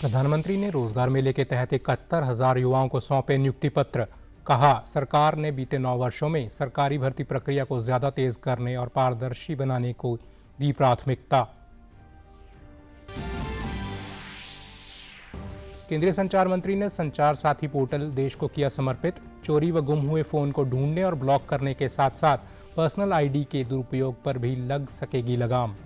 प्रधानमंत्री ने रोजगार मेले के तहत 71,000 युवाओं को सौंपे नियुक्ति पत्र। कहा, सरकार ने बीते 9 वर्षों में सरकारी भर्ती प्रक्रिया को ज्यादा तेज करने और पारदर्शी बनाने को दी प्राथमिकता। केंद्रीय संचार मंत्री ने संचार साथी पोर्टल देश को किया समर्पित। चोरी व गुम हुए फोन को ढूंढने और ब्लॉक करने के साथ साथ पर्सनल आईडी के दुरुपयोग पर भी लग सकेगी लगाम।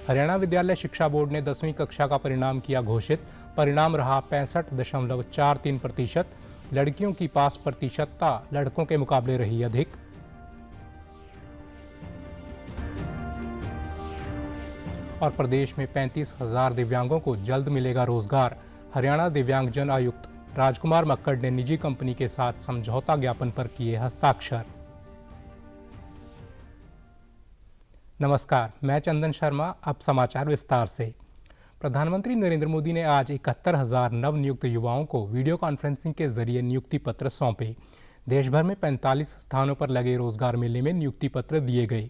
हरियाणा विद्यालय शिक्षा बोर्ड ने 10वीं कक्षा का परिणाम किया घोषित। परिणाम रहा 65.43%। लड़कियों की पास प्रतिशतता लड़कों के मुकाबले रही अधिक। और प्रदेश में 35,000 दिव्यांगों को जल्द मिलेगा रोजगार। हरियाणा दिव्यांगजन आयुक्त राजकुमार मक्कड़ ने निजी कंपनी के साथ समझौता ज्ञापन पर किए हस्ताक्षर। नमस्कार, मैं चंदन शर्मा। अब समाचार विस्तार से। प्रधानमंत्री नरेंद्र मोदी ने आज 71,000 नवनियुक्त युवाओं को वीडियो कॉन्फ्रेंसिंग के जरिए नियुक्ति पत्र सौंपे। देश भर में 45 स्थानों पर लगे रोजगार मेले में नियुक्ति पत्र दिए गए।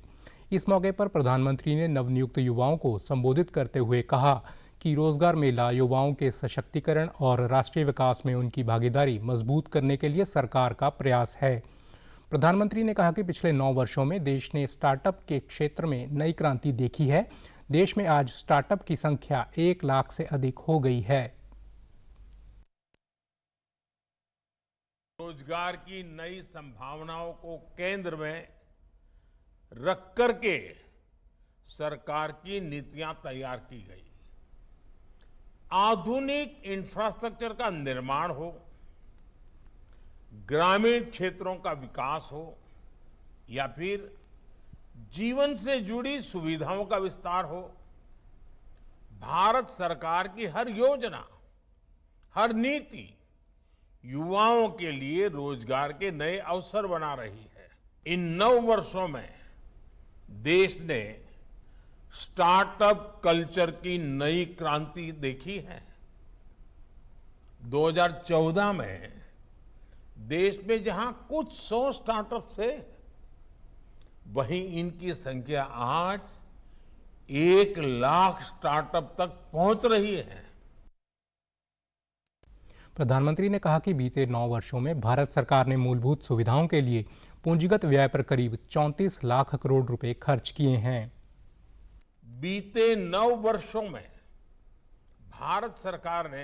इस मौके पर प्रधानमंत्री ने नवनियुक्त युवाओं को संबोधित करते हुए कहा कि रोजगार मेला युवाओं के सशक्तिकरण और राष्ट्रीय विकास में उनकी भागीदारी मजबूत करने के लिए सरकार का प्रयास है। प्रधानमंत्री ने कहा कि पिछले 9 वर्षों में देश ने स्टार्टअप के क्षेत्र में नई क्रांति देखी है। देश में आज स्टार्टअप की संख्या 1 लाख से अधिक हो गई है। रोजगार की नई संभावनाओं को केंद्र में रख करके सरकार की नीतियां तैयार की गई। आधुनिक इंफ्रास्ट्रक्चर का निर्माण हो, ग्रामीण क्षेत्रों का विकास हो या फिर जीवन से जुड़ी सुविधाओं का विस्तार हो, भारत सरकार की हर योजना, हर नीति युवाओं के लिए रोजगार के नए अवसर बना रही है। इन 9 वर्षों में देश ने स्टार्टअप कल्चर की नई क्रांति देखी है। 2014 में देश में जहां कुछ 100 स्टार्टअप थे, वहीं इनकी संख्या आज 1 लाख स्टार्टअप तक पहुंच रही है। प्रधानमंत्री ने कहा कि बीते 9 वर्षों में भारत सरकार ने मूलभूत सुविधाओं के लिए पूंजीगत व्यय पर करीब 34 लाख करोड़ रुपए खर्च किए हैं। बीते 9 वर्षों में भारत सरकार ने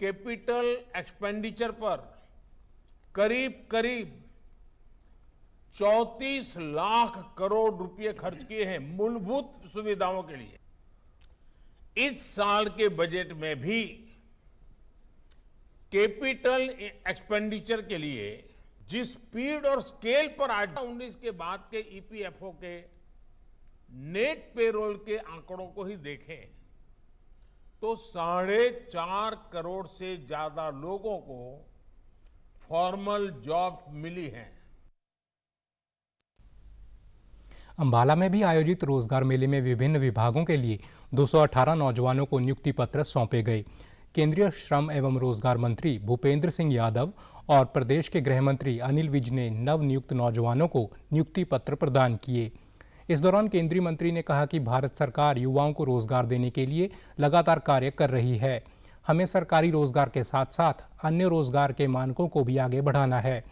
कैपिटल एक्सपेंडिचर पर करीब 34 लाख करोड़ रुपए खर्च किए हैं मूलभूत सुविधाओं के लिए। इस साल के बजट में भी कैपिटल एक्सपेंडिचर के लिए जिस स्पीड और स्केल पर आज 19 के बाद के ईपीएफओ के नेट पेरोल के आंकड़ों को ही देखें तो 4.5 करोड़ से ज्यादा लोगों को फॉर्मल जॉब मिली है। अंबाला में भी आयोजित रोजगार मेले में विभिन्न विभागों के लिए 218 नौजवानों को नियुक्ति पत्र सौंपे गए। केंद्रीय श्रम एवं रोजगार मंत्री भूपेंद्र सिंह यादव और प्रदेश के गृह मंत्री अनिल विज ने नवनियुक्त नौजवानों को नियुक्ति पत्र प्रदान किए। इस दौरान केंद्रीय मंत्री ने कहा कि भारत सरकार युवाओं को रोजगार देने के लिए लगातार कार्य कर रही है। हमें सरकारी रोजगार के साथ साथ अन्य रोजगार के मानकों को भी आगे बढ़ाना है।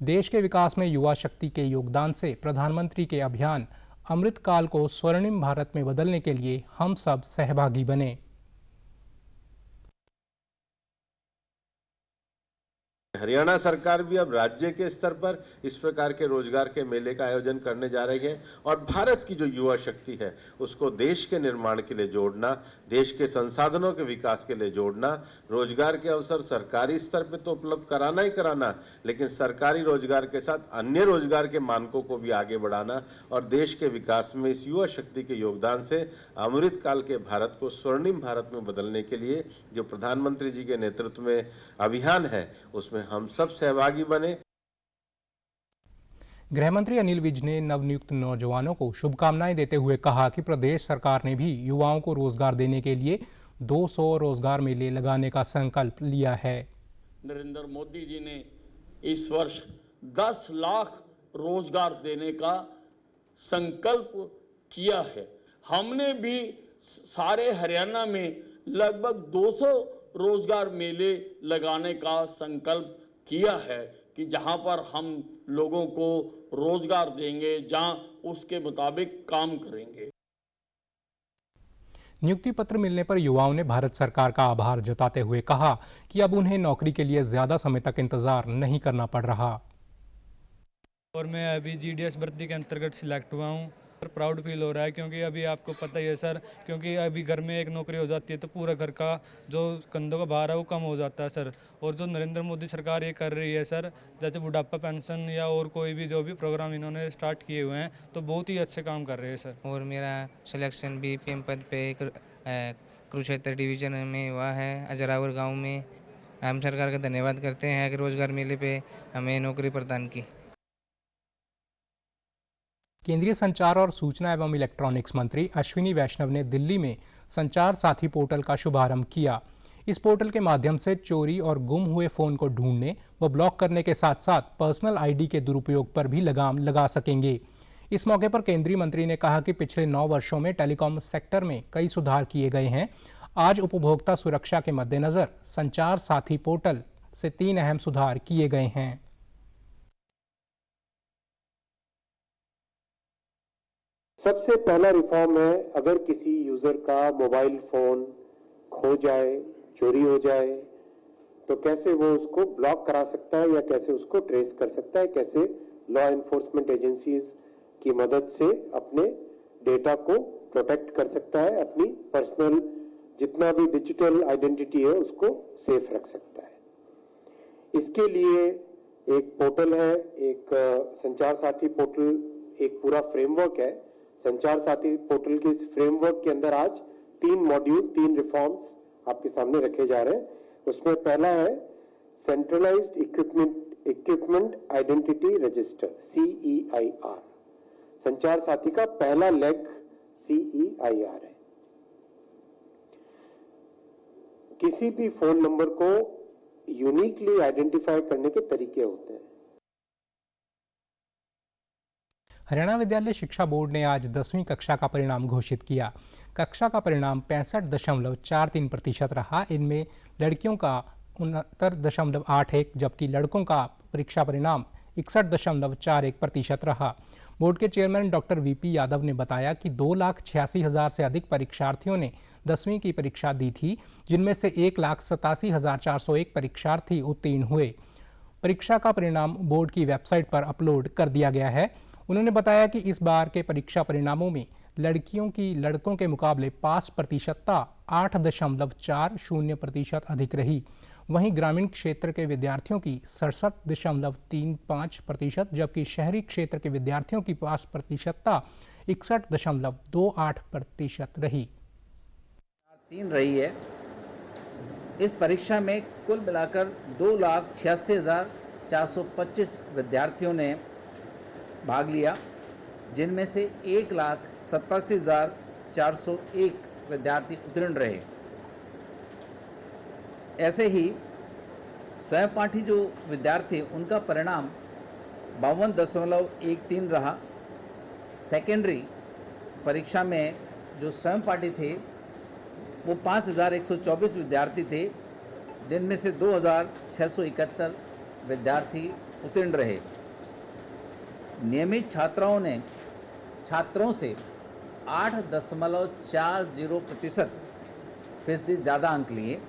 देश के विकास में युवा शक्ति के योगदान से प्रधानमंत्री के अभियान अमृतकाल को स्वर्णिम भारत में बदलने के लिए हम सब सहभागी बने। हरियाणा सरकार भी अब राज्य के स्तर पर इस प्रकार के रोजगार के मेले का आयोजन करने जा रही है और भारत की जो युवा शक्ति है उसको देश के निर्माण के लिए जोड़ना, देश के संसाधनों के विकास के लिए जोड़ना, रोजगार के अवसर सरकारी स्तर पे तो उपलब्ध कराना ही कराना, लेकिन सरकारी रोजगार के साथ अन्य रोजगार के मानकों को भी आगे बढ़ाना और देश के विकास में इस युवा शक्ति के योगदान से अमृतकाल के भारत को स्वर्णिम भारत में बदलने के लिए जो प्रधानमंत्री जी के नेतृत्व में अभियान है उसमें हम सब सहभागी बने। गृह मंत्री अनिल विज ने नवनियुक्त नौजवानों को शुभकामनाएं देते हुए कहा कि प्रदेश सरकार ने भी युवाओं को रोजगार देने के लिए 200 रोजगार मेले लगाने का संकल्प लिया है। नरेंद्र मोदी जी ने इस वर्ष 10 लाख रोजगार देने का संकल्प किया है। हमने भी सारे हरियाणा में लगभग 200 रोजगार मेले लगाने का संकल्प किया है कि जहां पर हम लोगों को रोजगार देंगे, जहां उसके मुताबिक काम करेंगे। नियुक्ति पत्र मिलने पर युवाओं ने भारत सरकार का आभार जताते हुए कहा कि अब उन्हें नौकरी के लिए ज्यादा समय तक इंतजार नहीं करना पड़ रहा। और मैं अभी जीडीएस भर्ती के अंतर्गत सिलेक्ट हुआ हूँ और प्राउड फील हो रहा है, क्योंकि अभी आपको पता ही है सर, क्योंकि अभी घर में एक नौकरी हो जाती है तो पूरा घर का जो कंधों का भार है वो कम हो जाता है सर। और जो नरेंद्र मोदी सरकार ये कर रही है सर, जैसे बुढ़ापा पेंशन या और कोई भी जो भी प्रोग्राम इन्होंने स्टार्ट किए हुए हैं, तो बहुत ही अच्छे काम कर रहे हैं सर। और मेरा सिलेक्शन भी पीएम पद पे कुरुक्षेत्र डिवीजन में हुआ है, अजरावर गांव में। हम सरकार का धन्यवाद करते हैं कि रोजगार मेले पे हमें नौकरी प्रदान की। केंद्रीय संचार और सूचना एवं इलेक्ट्रॉनिक्स मंत्री अश्विनी वैष्णव ने दिल्ली में संचार साथी पोर्टल का शुभारंभ किया। इस पोर्टल के माध्यम से चोरी और गुम हुए फोन को ढूंढने व ब्लॉक करने के साथ साथ पर्सनल आईडी के दुरुपयोग पर भी लगाम लगा सकेंगे। इस मौके पर केंद्रीय मंत्री ने कहा कि पिछले 9 वर्षों में टेलीकॉम सेक्टर में कई सुधार किए गए हैं। आज उपभोक्ता सुरक्षा के मद्देनजर संचार साथी पोर्टल से 3 अहम सुधार किए गए हैं। सबसे पहला रिफॉर्म है, अगर किसी यूजर का मोबाइल फोन खो जाए, चोरी हो जाए, तो कैसे वो उसको ब्लॉक करा सकता है या कैसे उसको ट्रेस कर सकता है, कैसे लॉ एनफोर्समेंट एजेंसीज की मदद से अपने डेटा को प्रोटेक्ट कर सकता है, अपनी पर्सनल जितना भी डिजिटल आइडेंटिटी है उसको सेफ रख सकता है। इसके लिए एक पोर्टल है, एक संचार साथी पोर्टल, एक पूरा फ्रेमवर्क है। संचार साथी पोर्टल के इस फ्रेमवर्क के अंदर आज 3 मॉड्यूल, 3 रिफॉर्म्स आपके सामने रखे जा रहे हैं। उसमें पहला है centralised equipment identity register, CEIR। संचार साथी का पहला लेग CEIR है। किसी भी फोन नंबर को यूनिकली आइडेंटिफाई करने के तरीके होते हैं। हरियाणा विद्यालय शिक्षा बोर्ड ने आज 10वीं कक्षा का परिणाम घोषित किया। कक्षा का परिणाम 65.43% रहा। इनमें लड़कियों का 69.81 जबकि लड़कों का परीक्षा परिणाम 61.41% रहा। बोर्ड के चेयरमैन डॉक्टर VP यादव ने बताया कि 2,86,000 से अधिक परीक्षार्थियों ने 10वीं की परीक्षा दी थी, जिनमें से 1,87,401 परीक्षार्थी उत्तीर्ण हुए। परीक्षा का परिणाम बोर्ड की वेबसाइट पर अपलोड कर दिया गया है। उन्होंने बताया कि इस बार के परीक्षा परिणामों में लड़कियों की लड़कों के मुकाबले पास प्रतिशतता 8.40% अधिक रही। वहीं ग्रामीण क्षेत्र के विद्यार्थियों की 67.35%, जबकि शहरी क्षेत्र के विद्यार्थियों की पास प्रतिशतता 61.28% रही। 3 रही है। इस परीक्षा में कुल मिलाकर 2,86,425 विद्यार्थियों ने भाग लिया, जिनमें से 1,87,401 विद्यार्थी उत्तीर्ण रहे। ऐसे ही स्वयंपाठी जो विद्यार्थी, उनका परिणाम 52.13 रहा। सेकेंडरी परीक्षा में जो स्वयंपाठी थे वो 5,124 विद्यार्थी थे, जिनमें से 2,671 विद्यार्थी उत्तीर्ण रहे। नियमित छात्रों से 8.40% ज़्यादा अंक लिए।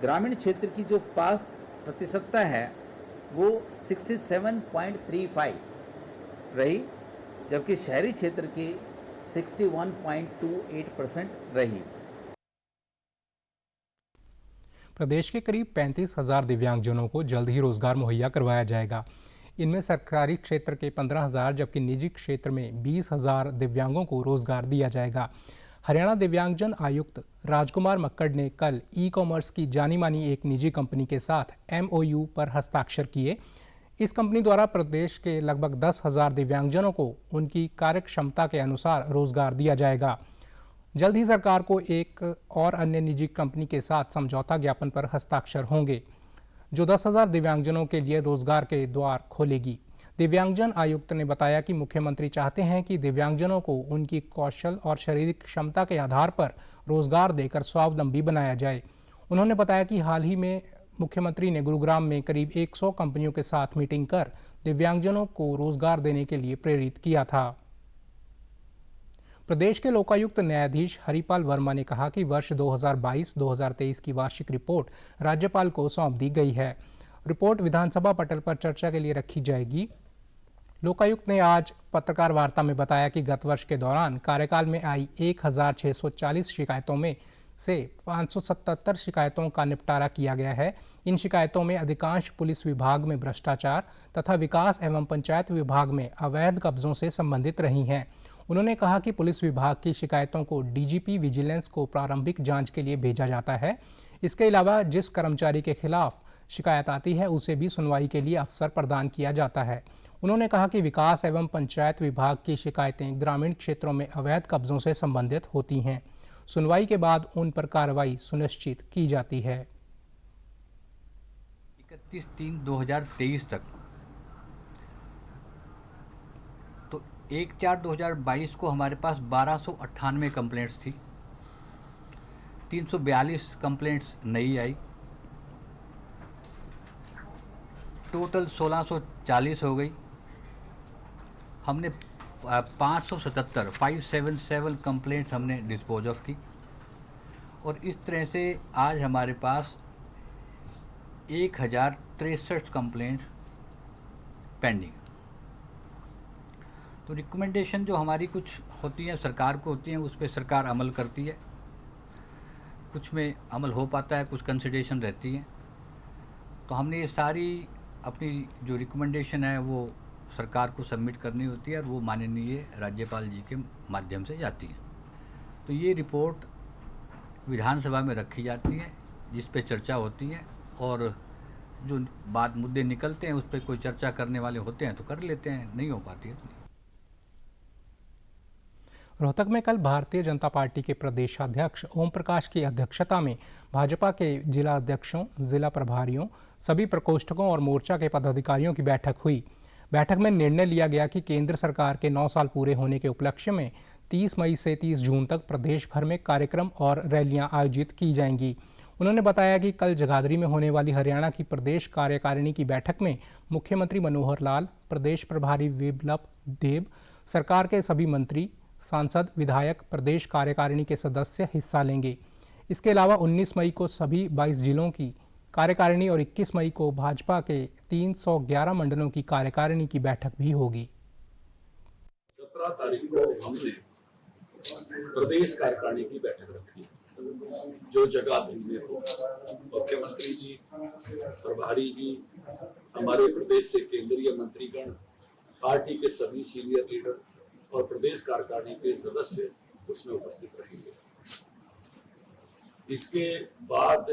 ग्रामीण क्षेत्र की जो पास प्रतिशतता है वो 67.35 रही, जबकि शहरी क्षेत्र की 61.28% रही। प्रदेश के करीब 35,000 दिव्यांगजनों को जल्द ही रोजगार मुहैया करवाया जाएगा। इनमें सरकारी क्षेत्र के 15,000 जबकि निजी क्षेत्र में 20,000 दिव्यांगों को रोजगार दिया जाएगा। हरियाणा दिव्यांगजन आयुक्त राजकुमार मक्कड़ ने कल ई-कॉमर्स की जानी मानी एक निजी कंपनी के साथ MOU पर हस्ताक्षर किए। इस कंपनी द्वारा प्रदेश के लगभग 10,000 दिव्यांगजनों को उनकी कार्यक्षमता के अनुसार रोजगार दिया जाएगा। जल्द ही सरकार को एक और अन्य निजी कंपनी के साथ समझौता ज्ञापन पर हस्ताक्षर होंगे, जो 10,000 दिव्यांगजनों के लिए रोजगार के द्वार खोलेगी। दिव्यांगजन आयुक्त ने बताया कि मुख्यमंत्री चाहते हैं कि दिव्यांगजनों को उनकी कौशल और शारीरिक क्षमता के आधार पर रोजगार देकर स्वावलंबी बनाया जाए। उन्होंने बताया कि हाल ही में मुख्यमंत्री ने गुरुग्राम में करीब 100 कंपनियों के साथ मीटिंग कर दिव्यांगजनों को रोजगार देने के लिए प्रेरित किया था। प्रदेश के लोकायुक्त न्यायाधीश हरिपाल वर्मा ने कहा कि वर्ष 2022-2023 की वार्षिक रिपोर्ट राज्यपाल को सौंप दी गई है। रिपोर्ट विधानसभा पटल पर चर्चा के लिए रखी जाएगी। लोकायुक्त ने आज पत्रकार वार्ता में बताया कि गत वर्ष के दौरान कार्यकाल में आई 1640 शिकायतों में से 577 शिकायतों का निपटारा किया गया है। इन शिकायतों में अधिकांश पुलिस विभाग में भ्रष्टाचार तथा विकास एवं पंचायत विभाग में अवैध कब्जों से संबंधित रही हैं। उन्होंने कहा कि पुलिस विभाग की शिकायतों को डीजीपी विजिलेंस को प्रारंभिक जांच के लिए भेजा जाता है। इसके अलावा जिस कर्मचारी के खिलाफ शिकायत आती है उसे भी सुनवाई के लिए अवसर प्रदान किया जाता है। उन्होंने कहा कि विकास एवं पंचायत विभाग की शिकायतें ग्रामीण क्षेत्रों में अवैध कब्जों से संबंधित होती हैं। सुनवाई के बाद उन पर कार्रवाई सुनिश्चित की जाती है। 31/3/2023 तक तो 1/4/2022 को हमारे पास 1298 कंप्लेंट्स थी। 342 कंप्लेंट्स नई आई। टोटल 1640 हो गई। हमने 577 कंप्लेंट्स हमने डिस्पोज ऑफ की और इस तरह से आज हमारे पास 1063 कंप्लेंट्स पेंडिंग। तो रिकमेंडेशन जो हमारी कुछ होती हैं सरकार को होती हैं उस पर सरकार अमल करती है, कुछ में अमल हो पाता है, कुछ कंसिडरेशन रहती है। तो हमने ये सारी अपनी जो रिकमेंडेशन है वो सरकार को सबमिट करनी होती है और वो माननीय राज्यपाल जी के माध्यम से जाती है। तो ये रिपोर्ट विधानसभा में रखी जाती है जिस पे चर्चा होती है और जो बात मुद्दे निकलते हैं उस पर कोई चर्चा करने वाले होते हैं तो कर लेते हैं, नहीं हो पाती है तो नहीं। रोहतक में कल भारतीय जनता पार्टी के प्रदेशाध्यक्ष ओम प्रकाश की अध्यक्षता में भाजपा के जिला अध्यक्षों, जिला प्रभारियों, सभी प्रकोष्ठकों और मोर्चा के पदाधिकारियों की बैठक हुई। बैठक में निर्णय लिया गया कि केंद्र सरकार के 9 साल पूरे होने के उपलक्ष्य में 30 मई से 30 जून तक प्रदेश भर में कार्यक्रम और रैलियां आयोजित की जाएंगी। उन्होंने बताया कि कल जगाधरी में होने वाली हरियाणा की प्रदेश कार्यकारिणी की बैठक में मुख्यमंत्री मनोहर लाल, प्रदेश प्रभारी विप्लव देब, सरकार के सभी मंत्री, सांसद, विधायक, प्रदेश कार्यकारिणी के सदस्य हिस्सा लेंगे। इसके अलावा 19 मई को सभी 22 जिलों की कार्यकारिणी और 21 मई को भाजपा के 311 मंडलों की कार्यकारिणी की बैठक भी होगी। 17 तारीख को हमने प्रदेश कार्यकारिणी की बैठक रखी जो जगाधरी में हो। मुख्यमंत्री जी, प्रभारी जी, हमारे प्रदेश से केंद्रीय मंत्रीगण, पार्टी के सभी सीनियर लीडर और प्रदेश कार्यकारिणी के सदस्य उसमें उपस्थित रहेंगे। इसके बाद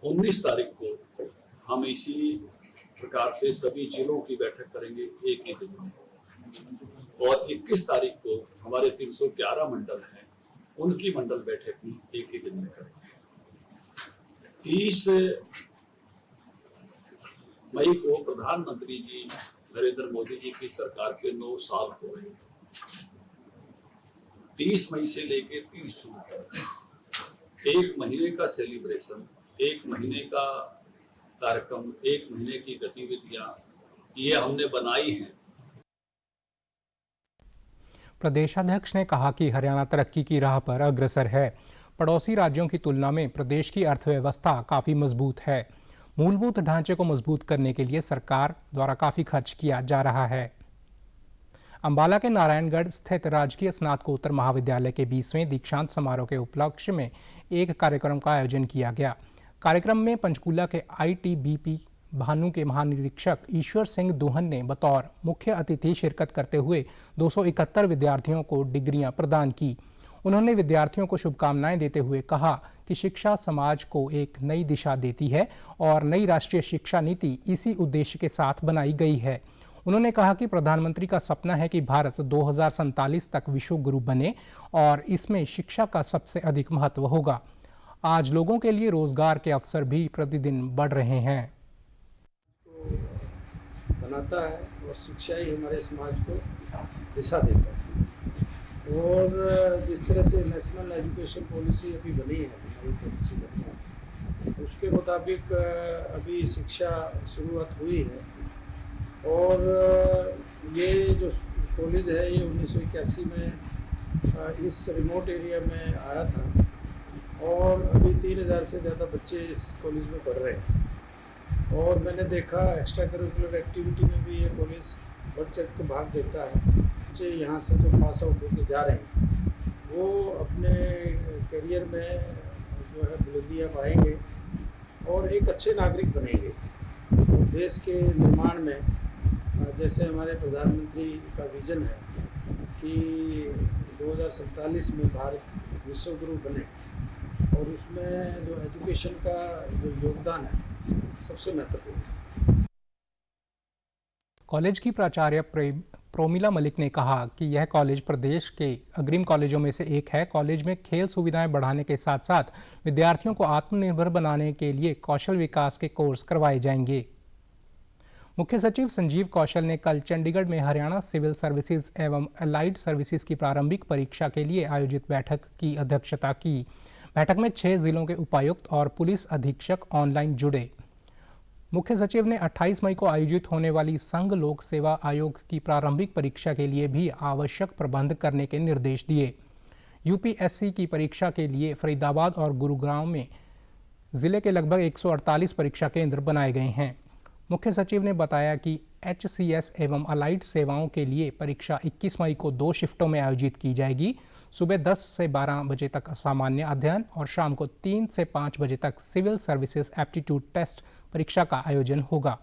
19 तारीख को हम इसी प्रकार से सभी जिलों की बैठक करेंगे एक ही दिन में और 21 तारीख को हमारे 311 मंडल हैं उनकी मंडल बैठक भी एक ही दिन में करेंगे। 30 मई को प्रधानमंत्री जी नरेंद्र मोदी जी की सरकार के 9 साल हो रहे हैं। 30 मई से लेकर 30 जून तक 1 महीने का सेलिब्रेशन, 1 महीने का कार्यक्रम, 1 महीने की गतिविधियां ये हमने बनाई हैं। प्रदेशाध्यक्ष ने कहा कि हरियाणा तरक्की की राह पर अग्रसर है। पड़ोसी राज्यों की तुलना में प्रदेश की अर्थव्यवस्था काफ़ी मजबूत है। मूलभूत ढांचे को मजबूत करने के लिए सरकार द्वारा काफ़ी खर्च किया जा रहा है। अंबाला के नारायणगढ़ स्थित राजकीय स्नातकोत्तर महाविद्यालय के 20वें दीक्षांत समारोह के उपलक्ष्य में एक कार्यक्रम का आयोजन किया गया। कार्यक्रम में पंचकूला के ITBP भानु के महानिरीक्षक ईश्वर सिंह दोहन ने बतौर मुख्य अतिथि शिरकत करते हुए 271 विद्यार्थियों को डिग्रियां प्रदान की। उन्होंने विद्यार्थियों को शुभकामनाएं देते हुए कहा कि शिक्षा समाज को एक नई दिशा देती है और नई राष्ट्रीय शिक्षा नीति इसी उद्देश्य के साथ बनाई गई है। उन्होंने कहा कि प्रधानमंत्री का सपना है कि भारत 2047 तक विश्व गुरु बने और इसमें शिक्षा का सबसे अधिक महत्व होगा। आज लोगों के लिए रोजगार के अवसर भी प्रतिदिन बढ़ रहे हैं। बनाता है और शिक्षा ही हमारे समाज को दिशा देता है। और जिस तरह से नेशनल एजुकेशन पॉलिसी अभी बनी है, नई पॉलिसी बनी है, उसके मुताबिक अभी शिक्षा शुरुआत हुई है। और ये जो कॉलेज है ये 1981 में इस रिमोट एरिया में आया था और अभी 3000 से ज़्यादा बच्चे इस कॉलेज में पढ़ रहे हैं। और मैंने देखा एक्स्ट्रा करिकुलर एक्टिविटी में भी ये कॉलेज बढ़ चढ़ के भाग देता है। बच्चे यहाँ से जो पास आउट होकर जा रहे हैं वो अपने करियर में जो है बुलंदियाँ पाएंगे और एक अच्छे नागरिक बनेंगे। और देश के निर्माण में जैसे हमारे प्रधानमंत्री का विज़न है कि 2047 में भारत विश्व गुरु बने, और उसमें जो एजुकेशन का जो योगदान है सबसे महत्वपूर्ण है। कॉलेज की प्राचार्य प्रोमिला मलिक ने कहा कि यह कॉलेज प्रदेश के अग्रिम कॉलेजों में से एक है। कॉलेज में खेल सुविधाएं बढ़ाने के साथ साथ विद्यार्थियों को आत्मनिर्भर बनाने के लिए कौशल विकास के कोर्स करवाए जाएंगे। मुख्य सचिव संजीव कौशल ने कल चंडीगढ़ में हरियाणा सिविल सर्विसेज एवं अलाइड सर्विसेज की प्रारंभिक परीक्षा के लिए आयोजित बैठक की अध्यक्षता की। बैठक में 6 जिलों के उपायुक्त और पुलिस अधीक्षक ऑनलाइन जुड़े। मुख्य सचिव ने 28 मई को आयोजित होने वाली संघ लोक सेवा आयोग की प्रारंभिक परीक्षा के लिए भी आवश्यक प्रबंध करने के निर्देश दिए। यूपीएससी की परीक्षा के लिए फरीदाबाद और गुरुग्राम में जिले के लगभग 148 परीक्षा केंद्र बनाए गए हैं। मुख्य सचिव ने बताया कि HCS एवं अलाइड सेवाओं के लिए परीक्षा 21 मई को 2 शिफ्टों में आयोजित की जाएगी। सुबह 10 से 12 बजे तक सामान्य अध्ययन और शाम को 3 से 5 बजे तक सिविल सर्विसेज एप्टीट्यूड टेस्ट परीक्षा का आयोजन होगा।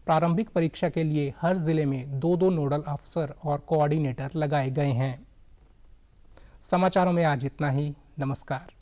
प्रारंभिक परीक्षा के लिए हर जिले में 2-2 नोडल अफसर और कोऑर्डिनेटर लगाए गए हैं। समाचारों में आज इतना ही। नमस्कार।